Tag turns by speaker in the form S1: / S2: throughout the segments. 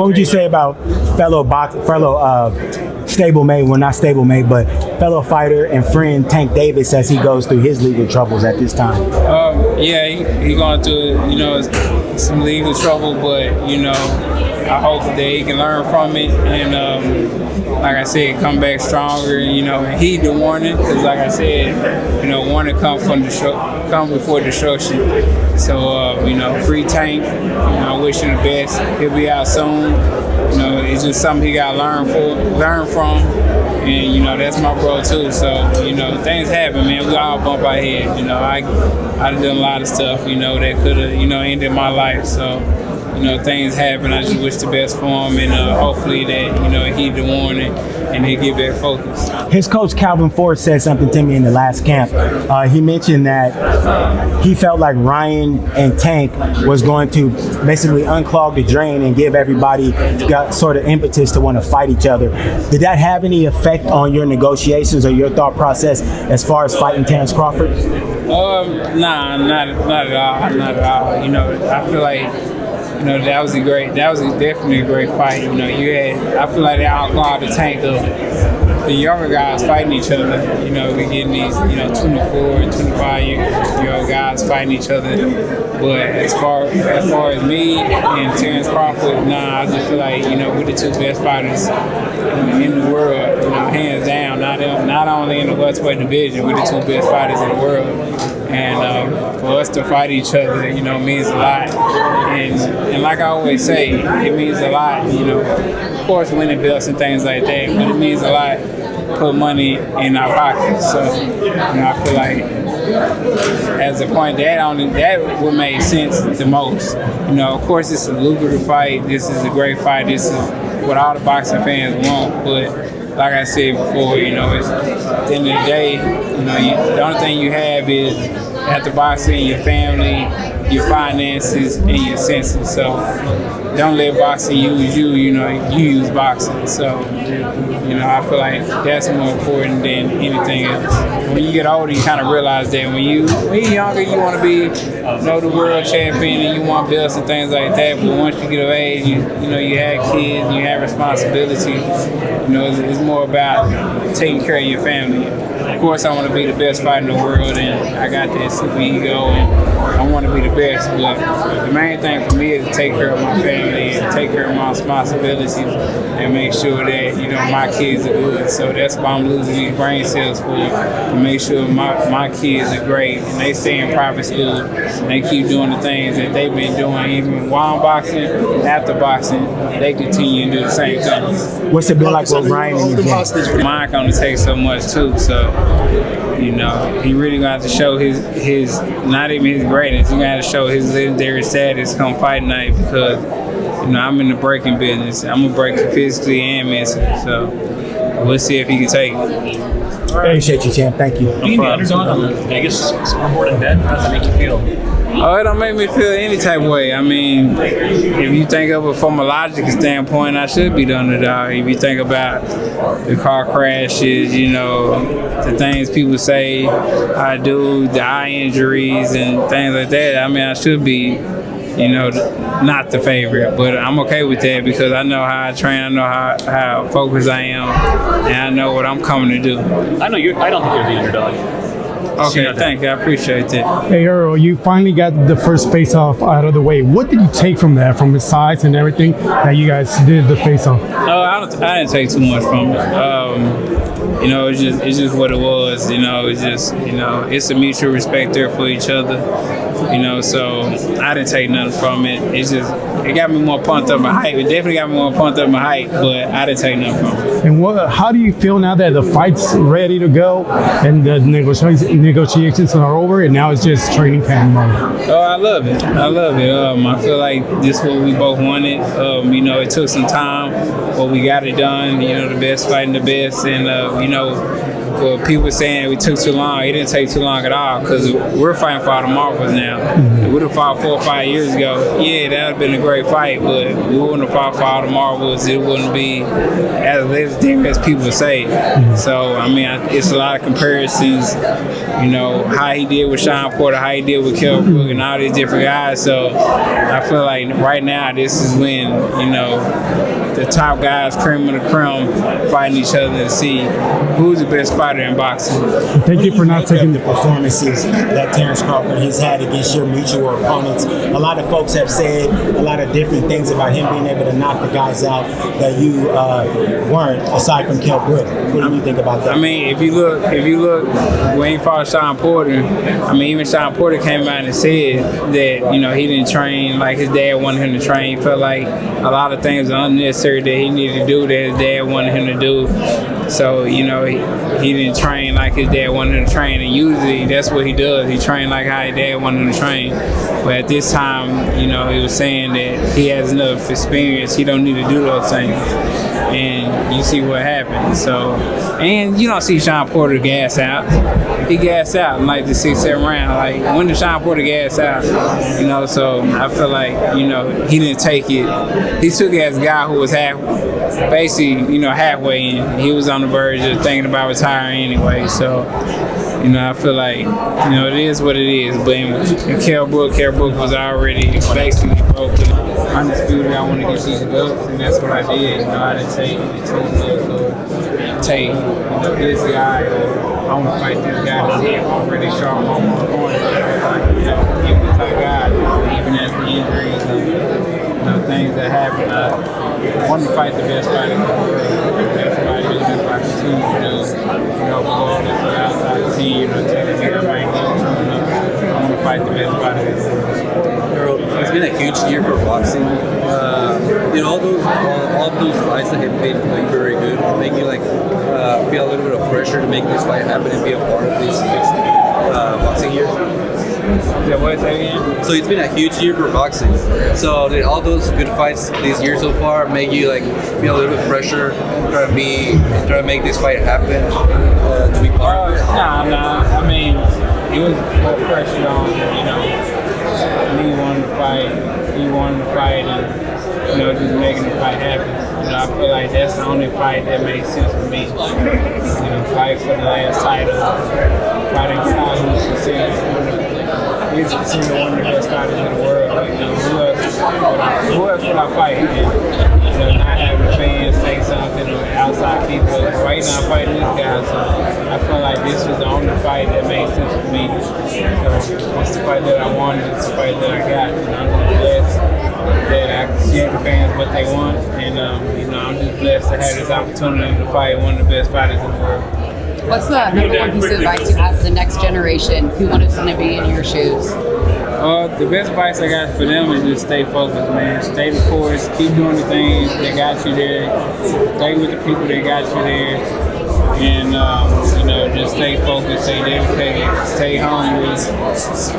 S1: What would you say about fellow stablemate, well not stablemate, but fellow fighter and friend Tank Davis as he goes through his legal troubles at this time?
S2: Yeah, he going through, some legal trouble, but, I hope that he can learn from it and, like I said, come back stronger, and heed the warning, because like I said, warning comes before destruction. So, free Tank, I wish him the best. He'll be out soon. It's just something he got to learn from, and that's my bro too. So things happen, man. We all bump our head. I done a lot of stuff, that could have ended my life. So things happen. I just wish the best for him, and hopefully that he heed the warning and he get back focused.
S1: His coach Calvin Ford said something to me in the last camp. He mentioned that he felt like Ryan and Tank was going to basically unclog the drain and give everybody got sort of impetus to want to fight each other. Did that have any effect on your negotiations or your thought process as far as fighting Terence Crawford?
S2: Nah, not at all. Not at all. I feel like that was definitely a great fight. I feel like they outclassed the Tank of the younger guys fighting each other. We getting these, 24 and 25-year-old guys fighting each other. But as far as me and Terence Crawford, I just feel like, we're the two best fighters in the world, hands down. Not only in the welterweight division, we're the two best fighters in the world. And for us to fight each other, means a lot. And like I always say, it means a lot, of course winning belts and things like that, but it means a lot to put money in our pockets. So, I feel like as a point, that would make sense the most. Of course it's a lucrative fight, this is a great fight, this is what all the boxing fans want, but like I said before, it's, at the end of the day, the only thing you have is after boxing, your family, your finances, and your senses. So don't let boxing use you, you use boxing. So, I feel like that's more important than anything else. When you get older, you kind of realize that when you're younger, you want to be, the world champion and you want belts and things like that. But once you get of age, you have kids, you have responsibility. It's more about taking care of your family. Of course, I want to be the best fighter in the world, and I got that super ego, and I want to be the best. But the main thing for me is to take care of my family and take care of my responsibilities and make sure that my kids are good. So that's why I'm losing these brain cells for, to make sure my kids are great and they stay in private school and they keep doing the things that they've been doing even while I'm boxing, after boxing, they continue to do the same thing.
S1: What's it been like with Ryan and your game?
S2: Mine gonna take so much too, so he really got to show his not even his greatness. He got to show his legendary status come fight night, because I'm in the breaking business. I'm gonna break physically and mentally. So we'll see if he can take it.
S1: Appreciate you, champ. Thank you.
S3: Being the underdog on the Vegas scoreboard and bet, how does that make you feel?
S2: Oh, it don't make me feel any type of way. I mean, if you think of it from a logical standpoint, I should be the underdog. If you think about the car crashes, the things people say I do, the eye injuries and things like that, I mean, I should be, not the favorite. But I'm okay with that because I know how I train, I know how focused I am, and I know what I'm coming to do.
S3: I don't think you're the underdog.
S2: Okay, thank you. I appreciate that.
S4: Hey, Errol, you finally got the first face-off out of the way. What did you take from that, from the size and everything that you guys did the face-off?
S2: I didn't take too much from it. It's just what it was. It's just, it's a mutual respect there for each other. So I didn't take nothing from it. It got me more pumped up my hype. It definitely got me more pumped up my hype, but I didn't take nothing from it.
S4: And how do you feel now that the fight's ready to go and the negotiations are over and now it's just training camp mode?
S2: Oh, I love it. I feel like this is what we both wanted. It took some time, but we got it done. The best fighting the best, and of for people saying we took too long, it didn't take too long at all because we're fighting for all the marbles now. If we would have fought 4 or 5 years ago, yeah, that would have been a great fight, but we wouldn't have fought for all the marbles. It wouldn't be as legendary as people say. So, I mean, it's a lot of comparisons, you know, how he did with Sean Porter, how he did with Kell Brook, and all these different guys. So I feel like right now this is when, you know, the top guys, cream of the creme, fighting each other to see who's the best fighter in boxing.
S4: Thank you for not taking
S1: the performances that Terence Crawford has had against your mutual opponents. A lot of folks have said a lot of different things about him being able to knock the guys out that you weren't, aside from Kell Brook. What do you think about that?
S2: I mean, if you look when he fought Sean Porter, I mean, even Sean Porter came out and said that, you know, he didn't train like his dad wanted him to train. He felt like a lot of things are unnecessary that he needed to do that his dad wanted him to do. So, you know, he didn't train like his dad wanted him to train, and usually that's what he does. He trained like how his dad wanted him to train. But at this time, you know, he was saying that he has enough experience. He don't need to do those things. And you see what happened. So, and you don't see Sean Porter gas out. He gassed out in like the 6-7 round. Like, when did Sean Porter gas out? You know, so I feel like, you know, he didn't take it. He took it as a guy who was basically, you know, halfway in. He was on the verge of thinking about retiring anyway. So, you know, I feel like, you know, it is what it is. But in Kell Brook was already basically broken. Undisputed, I want to get these belts, and that's what I did. You know, I didn't take it to take, you know, this guy, or I want to fight this guy to see if I'm really sharp on my corner. You know, he was the type guy, even as the injuries and, you know, things that happen. I want to fight the best fighter in the world. That's what I do. That's what I continue to do. You know, regardless of the outside team, you know, telling me I might get coming up. I want to fight the best fighter in the world.
S5: Errol, it's been a huge year for boxing. You know, all of those fights that have been like very good make you like feel a little bit of pressure to make this fight happen and be a part of this boxing year.
S2: Yeah, what is that again?
S5: So it's been a huge year for boxing. So did all those good fights this year so far make you like feel a little bit of pressure, try to make this fight happen, to be part of it?
S2: Nah. I mean, it was more pressure on, you know, me wanting to fight, he wanting to fight, and, you know, just making the fight happen. You know, I feel like that's the only fight that makes sense for me. You know, fight for the last title, fighting Kyle, who's considered one of the best fighters in the world. You know, who else would I fight? And, you know, not having fans say something or outside people, why you not fighting this guy? So I feel like this was the only fight that made sense for me. So it's the fight that I wanted, it's the fight that I got. And I'm just blessed that I can give the fans what they want. And, you know, I'm just blessed to have this opportunity to fight one of the best fighters in the world.
S6: What's the number one piece of advice you have for the next generation who wants to be in your shoes?
S2: The best advice I got for them is just stay focused, man. Stay the course, keep doing the things that got you there. Stay with the people that got you there. And, you know, just stay focused, stay dedicated, stay hungry.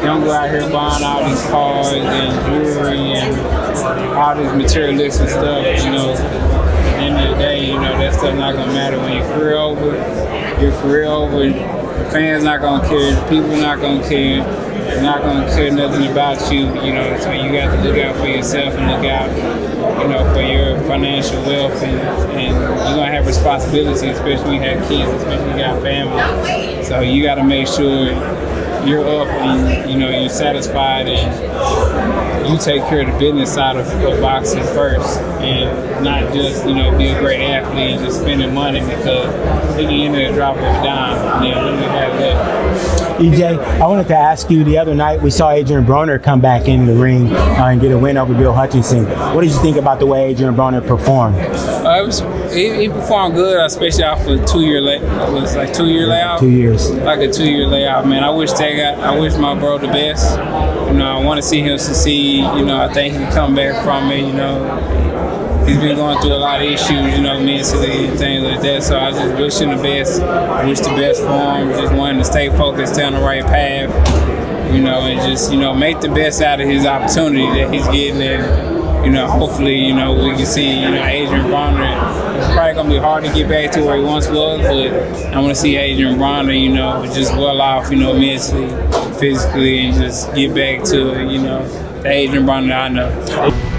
S2: Don't go out here buying all these cars and jewelry and all this materialistic stuff, you know. At the end of the day, you know, that stuff's not going to matter when your career over. The fans not going to care, the people not going to care. They're not going to care nothing about you, you know, so you got to look out for yourself and look out, you know, for your financial wealth, and you're going to have responsibility, especially when you have kids, especially when you got family. So you got to make sure you're up and, you know, you're satisfied and you take care of the business side of boxing first, and not just, you know, be a great athlete and just spending money, because it can end at a drop of a dime. You know, when you have that.
S1: EJ, I wanted to ask you, the other night we saw Adrian Broner come back in the ring and get a win over Bill Hutchinson. What did you think about the way Adrian Broner performed?
S2: He performed good, especially off of a 2-year layoff. It was like 2 year layoff.
S1: 2 years.
S2: Like a 2-year layoff, man. I wish my bro the best. You know, I want to see him succeed. You know, I think he can come back from it. You know, he's been going through a lot of issues, you know, mentally and things like that. So I just wish him the best. I wish the best for him. Just want him to stay focused, stay on the right path. You know, and just, you know, make the best out of his opportunity that he's getting, and you know, hopefully, you know, we can see, you know, Adrian Broner. It's probably gonna be hard to get back to where he once was, but I want to see Adrian Broner, you know, just well off, you know, mentally, physically, and just get back to, you know, the Adrian Broner that I know.